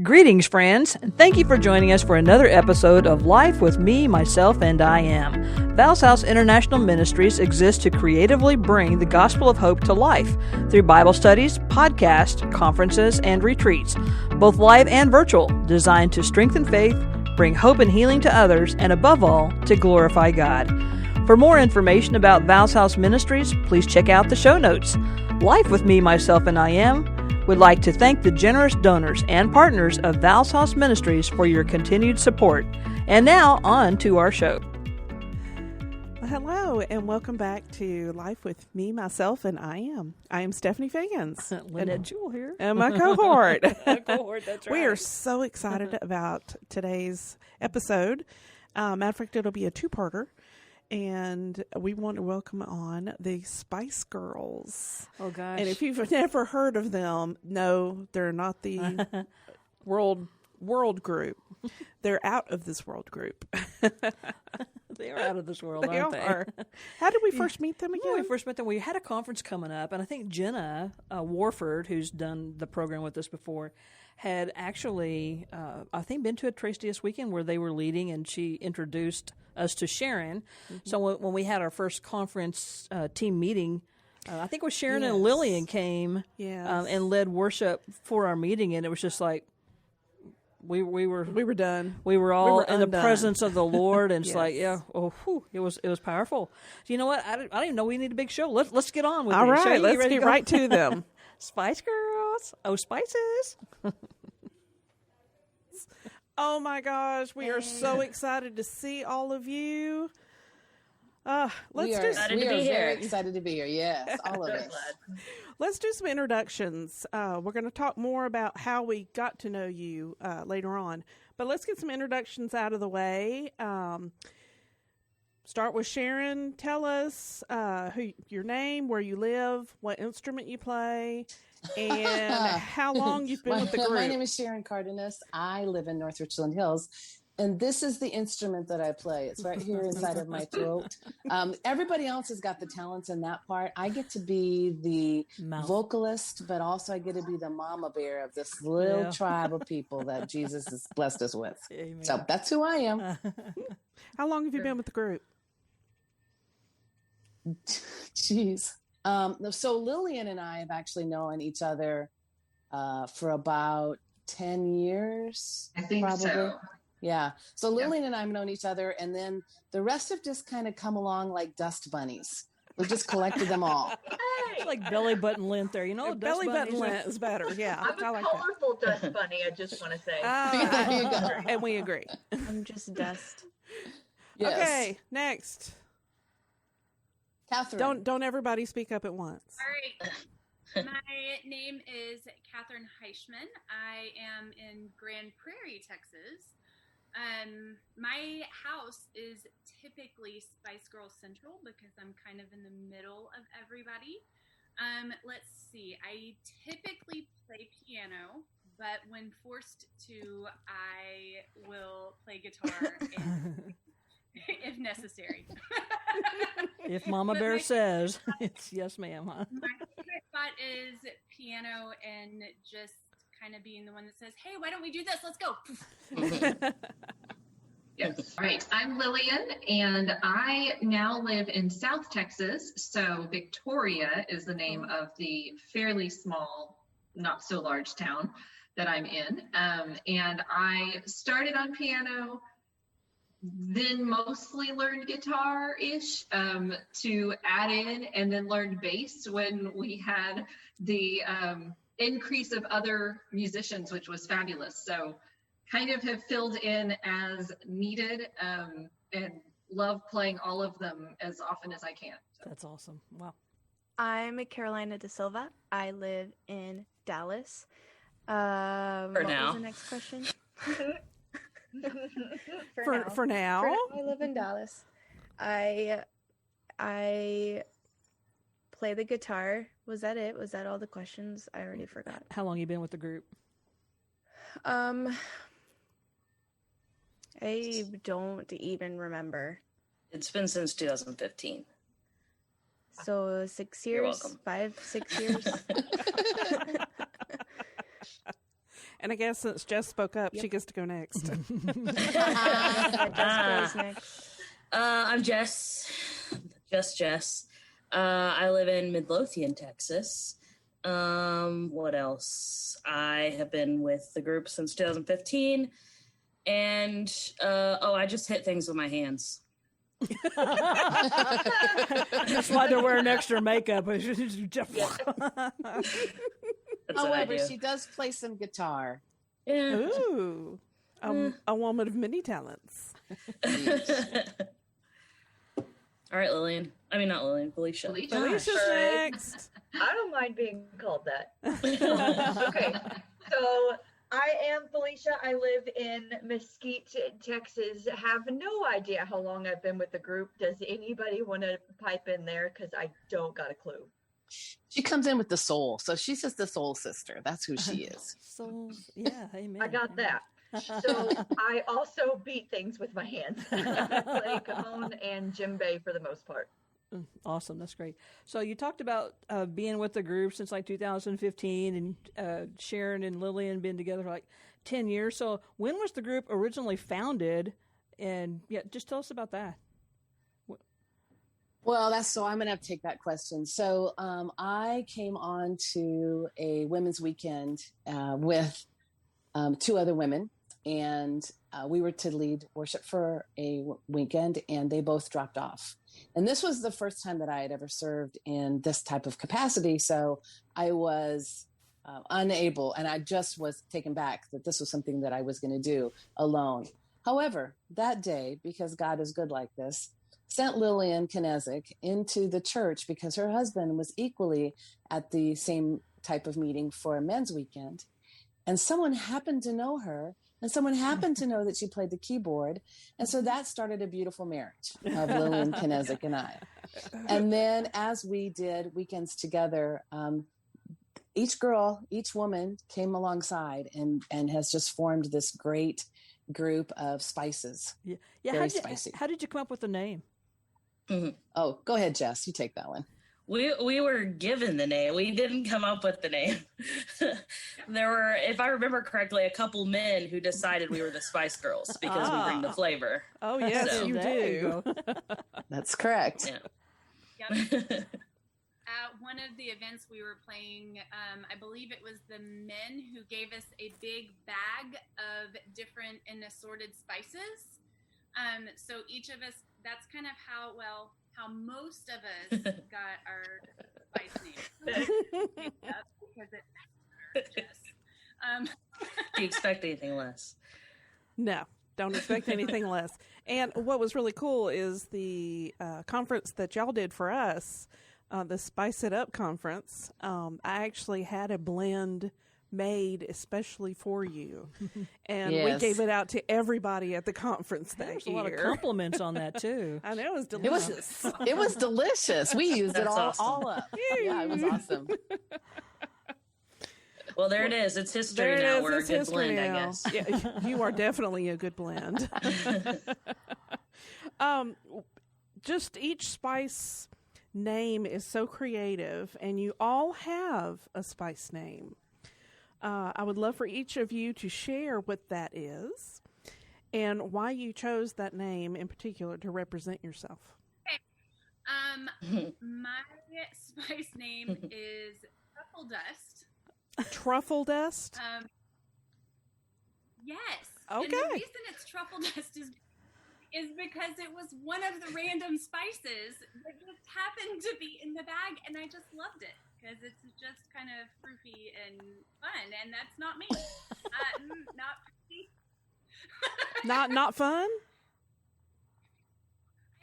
Greetings, friends, and thank you for joining us for another episode of Life with Me, Myself, and I Am. Val's House International Ministries exists to creatively bring the gospel of hope to life through Bible studies, podcasts, conferences, and retreats, both live and virtual, designed to strengthen faith, bring hope and healing to others, and above all, to glorify God. For more information about Val's House Ministries, please check out the show notes. Life with Me, Myself, and I Am would like to thank the generous donors and partners of Val's House Ministries for your continued support. And now, on to our show. Hello, and welcome back to Life with Me, Myself, and I Am. I am Stephanie Fagans. Lynette Jewell here. And my cohort. Cohort, that's right. We are so excited about today's episode. Matter of fact, it'll be a two-parter. And we want to welcome on the Spice Girls. Oh, gosh. And if you've never heard of them, no, they're not the world group. They're out of this world group. They are out of this world, They aren't they? are. How did we first meet them again? When we first met them, we had a conference coming up, and I think Jenna Warford, who's done the program with us before, had actually, I think, been to a Trace DS weekend where they were leading, and she introduced us to Sharon. Mm-hmm. So when we had our first conference team meeting, I think it was Sharon and Lillian came and led worship for our meeting, and it was just like, we were done. We were all in the presence of the Lord, and it's Yes. it was powerful. So you know what? I didn't even know we need a big show. Let's get on with it. All right, Shane, let's get right to them. Spice Girls. Oh, Spices. Oh my gosh, we are so excited to see all of you. We are very excited to be here. Yes, all of us. Let's do some introductions. We're going to talk more about how we got to know you later on, but let's get some introductions out of the way. Start with Sharon. Tell us your name, where you live, what instrument you play, and how long you've been with the group. My name is Sharon Cardenas. I live in North Richland Hills. And this is the instrument that I play. It's right here inside of my throat. Everybody else has got the talents in that part. I get to be the vocalist, but also I get to be the mama bear of this little tribe of people that Jesus has blessed us with. Amen. So that's who I am. How long have you been with the group? Jeez. So Lillian and I have actually known each other for about 10 years. I think probably. so. Yeah. So Lillian and I have known each other, and then the rest have just kind of come along like dust bunnies. We've just collected them all. It's like belly button lint there. You know, belly button lint is better. Yeah. I'm a colorful dust bunny, I just want to say. There you go. And we agree. I'm just dust. Yes. Okay, next. Catherine. Don't everybody speak up at once. All right. My name is Catherine Heischman. I am in Grand Prairie, Texas. My house is typically Spice Girls Central because I'm kind of in the middle of everybody. Let's see. I typically play piano, but when forced to, I will play guitar if necessary. If Mama Bear says, it's yes, ma'am. Huh? My favorite spot is piano and just kind of being the one that says, hey, why don't we do this? Let's go. Yes. All right. I'm Lillian, and I now live in South Texas. So Victoria is the name of the fairly small, not so large town that I'm in. And I started on piano, then mostly learned guitar-ish to add in, and then learned bass when we had the increase of other musicians, which was fabulous. So kind of have filled in as needed and love playing all of them as often as I can. So. That's awesome. Wow. I'm Carolina Da Silva. I live in Dallas. For what now. was the next question? For now. I live in Dallas. I play the guitar. Was that it? Was that all the questions? I already forgot. How long you been with the group? I don't even remember. It's been since 2015. So 6 years? You're welcome. 5, 6 years? And I guess since Jess spoke up, she gets to go next. Jess goes next. I'm Jess. Just Jess. I live in Midlothian, Texas. What else? I have been with the group since 2015. And, I just hit things with my hands. That's why they're wearing extra makeup. However, she does play some guitar. Yeah. Ooh, a woman of many talents. All right, Lillian. I mean, not Lillian, Felicia. Felicia's Right. next. I don't mind being called that. Okay, so I am Felicia. I live in Mesquite, Texas. Have no idea how long I've been with the group. Does anybody want to pipe in there? Because I don't got a clue. She comes in with the soul. So she's just the soul sister. That's who she is. So, yeah, amen. I got that. So I also beat things with my hands. I play cajon and djembe for the most part. Awesome. That's great. So you talked about being with the group since like 2015 and Sharon and Lillian been together for like 10 years. So when was the group originally founded? And yeah, just tell us about that. Well, I'm going to have to take that question. So I came on to a women's weekend with two other women, and we were to lead worship for a weekend, and they both dropped off. And this was the first time that I had ever served in this type of capacity. So I was unable, and I just was taken back that this was something that I was going to do alone. However, that day, because God is good like this, sent Lillian Knezik into the church because her husband was equally at the same type of meeting for a men's weekend. And someone happened to know her, and someone happened to know that she played the keyboard. And so that started a beautiful marriage of Lillian Knezik and I. And then as we did weekends together, each woman came alongside and has just formed this great group of spices. Yeah. Very spicy. How did you come up with the name? Mm-hmm. Oh, go ahead, Jess. You take that one. We were given the name. We didn't come up with the name. There were, if I remember correctly, a couple men who decided we were the Spice Girls because we bring the flavor. Oh, yes, So- you do. That's correct. Yeah. Yep. At one of the events we were playing, I believe it was the men who gave us a big bag of different and assorted spices. So each of us, that's kind of how most of us got our spice name. Because it's just. Do you expect anything less? No, don't expect anything less. And what was really cool is the conference that y'all did for us, the Spice It Up conference. I actually had a blend made especially for you, and we gave it out to everybody at the conference that There's year. a lot of compliments on that too. I know, it was delicious. It was delicious. We used it That's awesome. all up. Yeah, it was awesome. Well, there it is. It's history There it now. is. We're It's a good history blend, I now. guess. Yeah, you are definitely a good blend. Just each spice name is so creative, and you all have a spice name. I would love for each of you to share what that is and why you chose that name in particular to represent yourself. My spice name is Truffle Dust. Truffle dust? Yes. Okay. And the reason it's Truffle Dust is because it was one of the random spices that just happened to be in the bag, and I just loved it because it's just kind of fruity and fun, and that's not me. Not fruity. Not fun?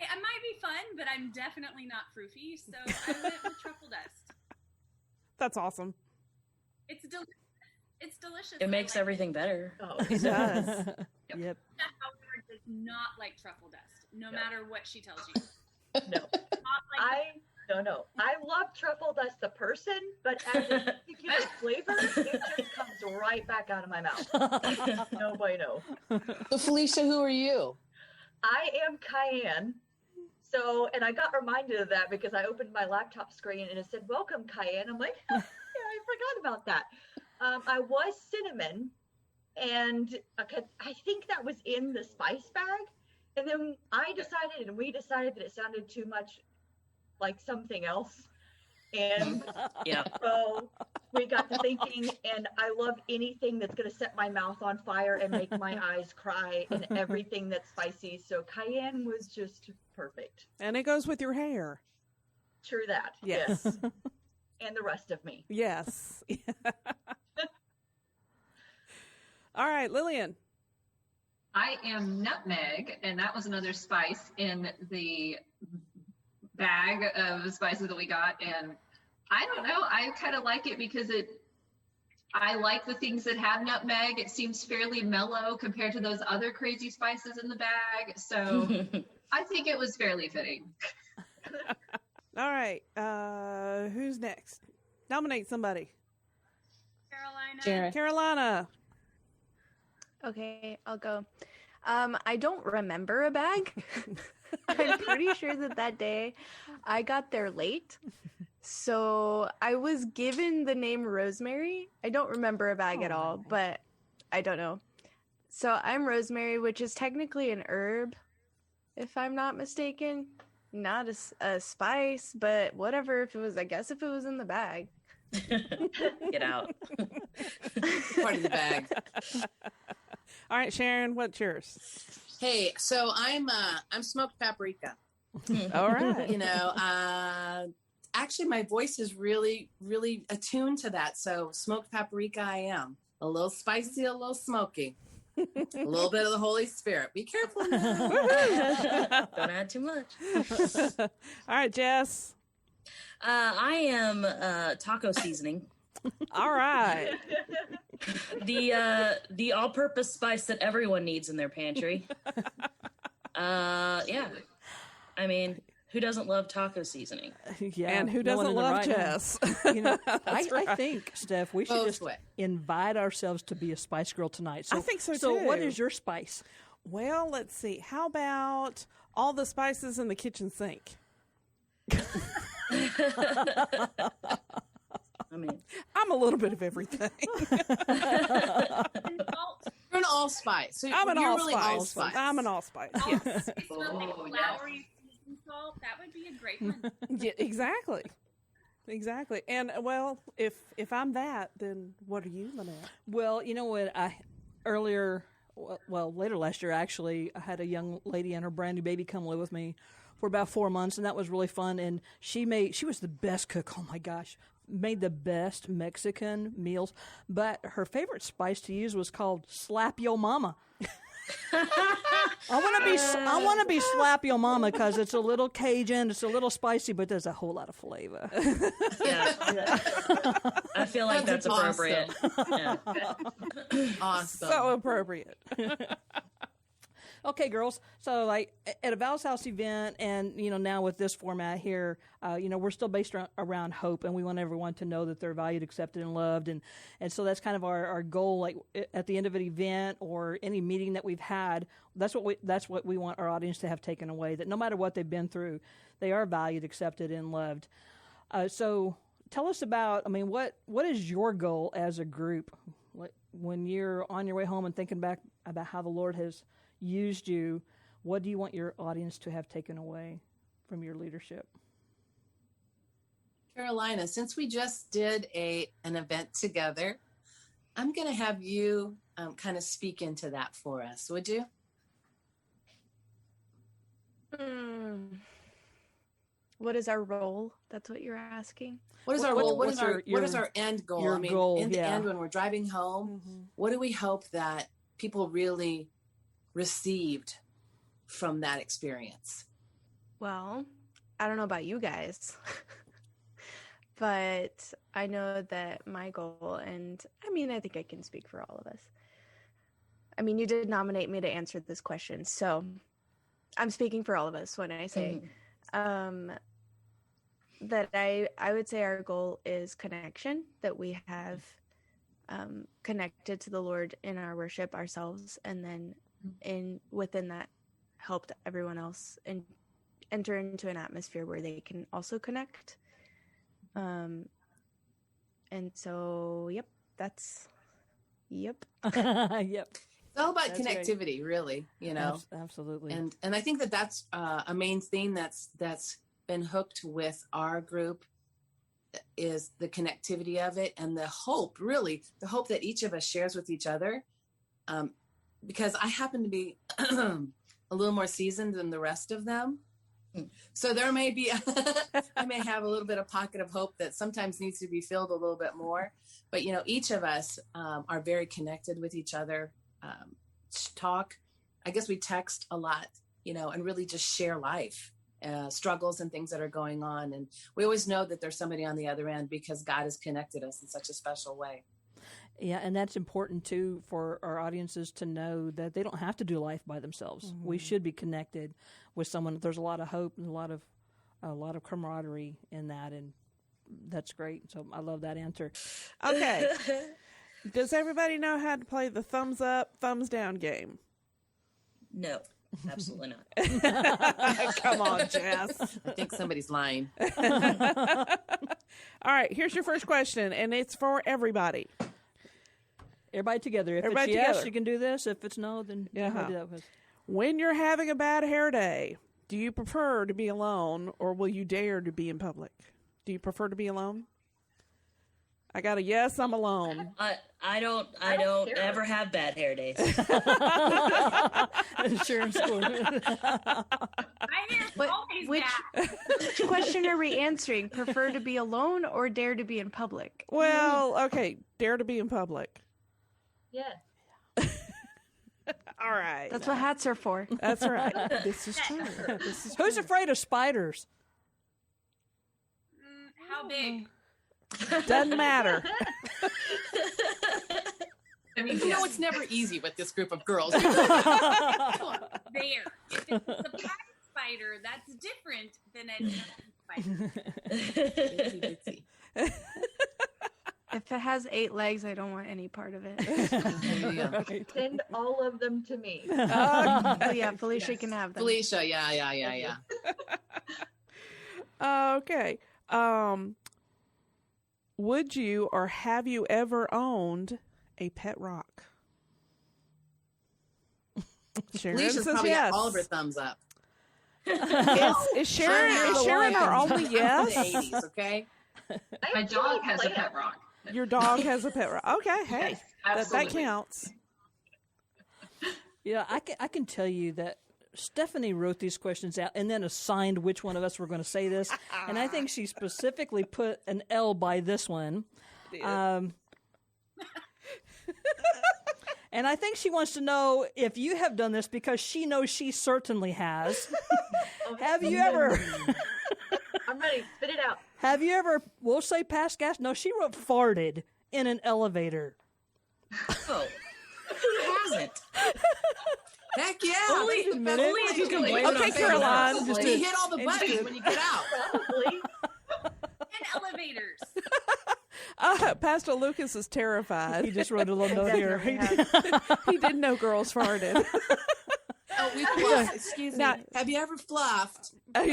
I might be fun, but I'm definitely not fruity, so I went with Truffle Dust. That's awesome. It's delicious. It's delicious. It makes everything better. Oh, It does. Yep. However, does not like truffle dust, no matter what she tells you. no. Not like No. I love truffle dust the person, but as a particular flavor, it just comes right back out of my mouth. No bueno. So, Felicia, who are you? I am Cayenne. So, and I got reminded of that because I opened my laptop screen and it said, "Welcome, Cayenne." I'm like, yeah, I forgot about that. I was Cinnamon, and I think that was in the spice bag. And then we decided that it sounded too much like something else. And Yeah. so we got to thinking, and I love anything that's going to set my mouth on fire and make my eyes cry, and everything that's spicy. So cayenne was just perfect. And it goes with your hair. True that. Yes. And the rest of me. Yes. All right, Lillian. I am nutmeg, and that was another spice in the bag of spices that we got. And I don't know, I kind of like it because I like the things that have nutmeg. It seems fairly mellow compared to those other crazy spices in the bag. So I think it was fairly fitting. All right, who's next? Nominate somebody. Carolina. Carolina. Okay, I'll go. I don't remember a bag. I'm pretty sure that day I got there late. So I was given the name Rosemary. I don't remember a bag at all, but I don't know. So I'm Rosemary, which is technically an herb, if I'm not mistaken. Not a spice, but whatever. I guess if it was in the bag. Get out. Part of the bag. All right, Sharon, what's yours? Hey, so I'm smoked paprika. All right. You know, actually my voice is really, really attuned to that. So smoked paprika I am. A little spicy, a little smoky. A little bit of the Holy Spirit. Be careful now. Don't add too much. All right, Jess. I am taco seasoning. All right. The all-purpose spice that everyone needs in their pantry. Yeah. I mean, who doesn't love taco seasoning? Yeah, And who no one doesn't in their love right mind. Jess? You know, That's I right. think, Steph, we should Both just way. invite ourselves to be a Spice Girl tonight. So, I think so, So, what too. is your spice? Well, let's see. How about all the spices in the kitchen sink? I mean, I'm a little bit of everything. Salt. You're an allspice. So I'm an you're allspice. really allspice. I'm an allspice. Yes. Something Oh, floury seasoned salt. That would be a great one. Yeah, exactly. Exactly. And well, if I'm that, then what are you, Lynette? Well, you know what? Later last year, actually, I had a young lady and her brand new baby come live with me for about 4 months, and that was really fun. And she was the best cook. Oh my gosh, made the best Mexican meals. But her favorite spice to use was called Slap Yo Mama. I want to be Slap Yo Mama because it's a little Cajun, it's a little spicy, but there's a whole lot of flavor. yeah. I feel like that's That's appropriate. Yeah. Awesome. So appropriate. Okay, girls. So, like at a Val's House event, and now with this format here, we're still based around hope, and we want everyone to know that they're valued, accepted, and loved, and so that's kind of our goal. Like at the end of an event or any meeting that we've had, that's what we want our audience to have taken away. That no matter what they've been through, they are valued, accepted, and loved. So, tell us about. I mean, what is your goal as a group when you're on your way home and thinking back about how the Lord has used you? What do you want your audience to have taken away from your leadership? Carolina, since we just did an event together, I'm going to have you kind of speak into that for us, would you? What is our role? That's what you're asking. What is our What- role? What what's is our end goal? your I mean, goal, in the yeah. end, when we're driving home, what do we hope that people really received from that experience? Well, I don't know about you guys, but I know that my goal, and I mean, I think I can speak for all of us. I mean, you did nominate me to answer this question, so I'm speaking for all of us when I say that I would say our goal is connection, that we have connected to the Lord in our worship ourselves, and then within that helped everyone else and enter into an atmosphere where they can also connect. And so, yep, that's Yep. Yep. It's all about That's right. connectivity, really, you know. Absolutely. And I think that that's a main theme that's been hooked with our group is the connectivity of it and the hope, really, the hope that each of us shares with each other. Because I happen to be a little more seasoned than the rest of them. So there may be, I may have a little bit of pocket of hope that sometimes needs to be filled a little bit more. But, you know, each of us are very connected with each other. Talk, I guess we text a lot, you know, and really just share life, struggles and things that are going on. And we always know that there's somebody on the other end because God has connected us in such a special way. Yeah, and that's important too for our audiences to know that they don't have to do life by themselves. Mm-hmm. We should be connected with someone. There's a lot of hope and a lot of camaraderie in that, and that's great. So I love that answer. Okay. Does everybody know how to play the thumbs up, thumbs down game? No, absolutely not. Come on, Jess. I think somebody's lying. All right, here's your first question, and it's for everybody. Everybody together. If Everybody it's yes, together. you can do this. If it's no, then you Uh-huh. do that with. When you're having a bad hair day, do you prefer to be alone, or will you dare to be in public? Do you prefer to be alone? I got a yes, I'm alone. I don't care. ever have bad hair days. Insurance score. My hair's But always which bad. which question are we answering? Prefer to be alone or dare to be in public? Well, okay, dare to be in public. Yes. All right. That's what hats are for. That's right. This is true. This is Who's true. afraid of spiders? How big? Doesn't matter. I mean, You know, yes. it's never easy with this group of girls. There. If it's a pack spider, that's different than a giant spider. Itsy If it has 8 legs, I don't want any part of it. bitsy. Send all of them to me. Oh yeah, Felicia Yes. can have them. Felicia, yeah. Okay. Would you or have you ever owned a pet rock? Sharon Felicia's says probably yes. got all of her thumbs up. Is Sharon, You're is the Sharon one our from only the yes? 80s, okay? My dog has a pet rock. Your dog has a pet rock. Okay, hey, Yes, that absolutely. counts. Yeah, I can tell you that Stephanie wrote these questions out and then assigned which one of us were going to say this. And I think she specifically put an L by this one. And I think she wants to know if you have done this because she knows she certainly has. Have you ever... I'm ready. Spit it out. Have you ever, we'll say passed gas? No, she wrote farted in an elevator. Oh, who hasn't? Heck yeah. Only that's the best only way if you to can do it. blame it Okay, on Caroline, someone just else. You hit all the buttons when you get out. Probably. And elevators. Pastor Lucas is terrified. He just wrote a little note here. He didn't know girls farted. Oh, we fluffed. Excuse me. Now- Have you ever fluffed? Off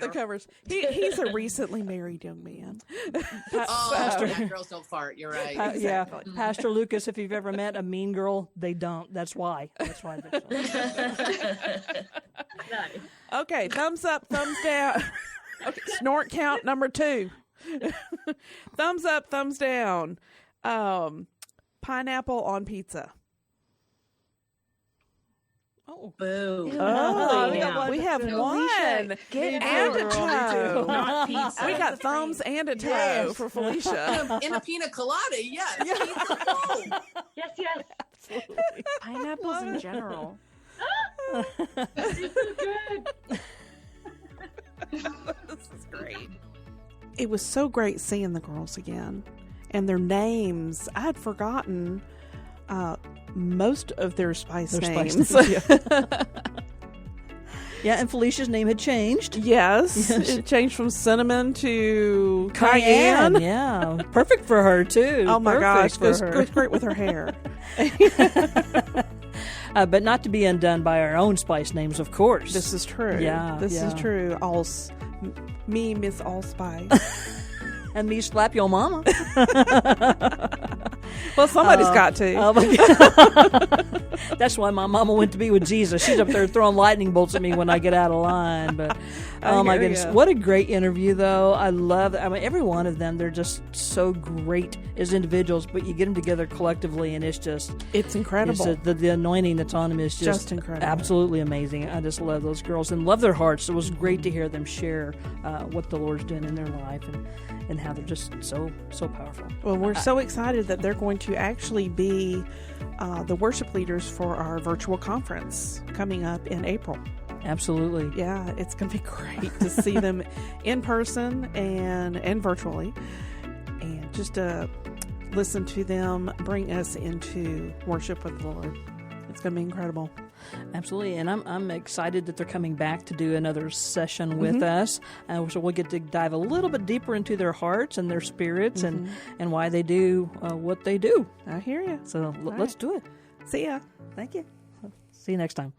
the covers. He's a recently married young man. Oh, yeah, girls don't fart. You're right. Yeah, Pastor Lucas, if you've ever met a mean girl, they don't. That's why. That's why. Nice. Okay, thumbs up, thumbs down. Okay, snort count number 2. Thumbs up, thumbs down. Pineapple on pizza. Oh, Boo. Oh, yeah. we have Felicia, one get and a out. toe. Not pizza. We got thumbs and a toe Yes. for Felicia. In a pina colada, yes. Yes, yes. absolutely. Pineapples in general. It's so good. This is great. It was so great seeing the girls again and their names. I had forgotten most of their spice Their spice names. names, Yeah, and Felicia's name had changed. Yes, it changed from cinnamon to cayenne. Yeah, perfect for her too. Oh my gosh, Perfect for her. goes great with her hair. But not to be undone by our own spice names, of course. This is true. Yeah, this is yeah. true. Me, Miss Allspice. And me slap your mama. Well, somebody's got to. Oh my God. That's why my mama went to be with Jesus. She's up there throwing lightning bolts at me when I get out of line. But oh my goodness, what a great interview, though. I love. I mean, every one of them. They're just so great as individuals. But you get them together collectively, and it's incredible. The anointing that's on them is just incredible, absolutely amazing. I just love those girls and love their hearts. It was great to hear them share what the Lord's doing in their life and how they're just so powerful. Well, we're so excited that they're going to actually be the worship leaders for our virtual conference coming up in April. Absolutely. Yeah, it's going to be great to see them in person and virtually, and just listen to them bring us into worship with the Lord. It's going to be incredible. Absolutely, and I'm excited that they're coming back to do another session with us. So we'll get to dive a little bit deeper into their hearts and their spirits and why they do what they do. I hear you. So let's do it. See ya. Thank you. See you next time.